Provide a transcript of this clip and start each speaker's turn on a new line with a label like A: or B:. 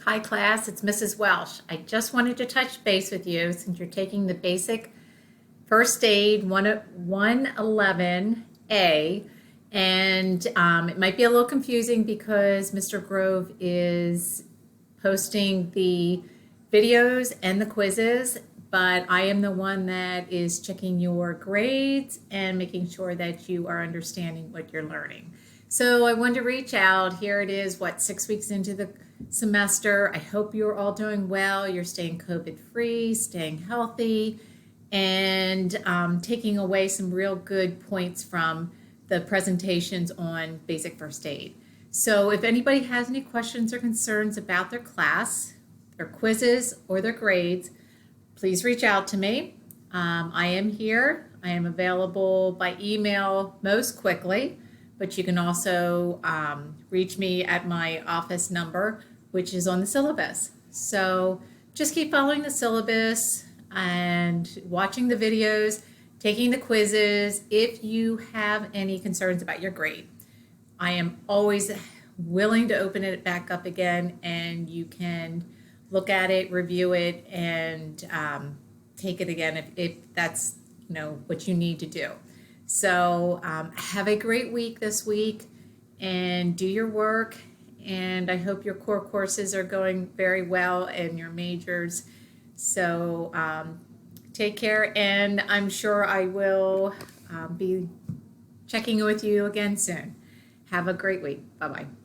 A: Hi class, it's Mrs. Welsh. I just wanted to touch base with you since you're taking the basic first aid 111A, and it might be a little confusing because Mr. Grove is posting the videos and the quizzes, but I am the one that is checking your grades and making sure that you are understanding what you're learning. So I wanted to reach out. Here it is, 6 weeks into the semester. I hope you're all doing well. You're staying COVID free, staying healthy, and taking away some real good points from the presentations on basic first aid. So if anybody has any questions or concerns about their class, their quizzes, or their grades, please reach out to me. I am here. I am available by email most quickly, but you can also reach me at my office number, which is on the syllabus. So just keep following the syllabus and watching the videos, taking the quizzes. If you have any concerns about your grade, I am always willing to open it back up again, and you can look at it, review it, and take it again if that's what you need to do. So have a great week this week and do your work. And I hope your core courses are going very well and your majors. So take care, and I'm sure I will be checking with you again soon. Have a great week. Bye-bye.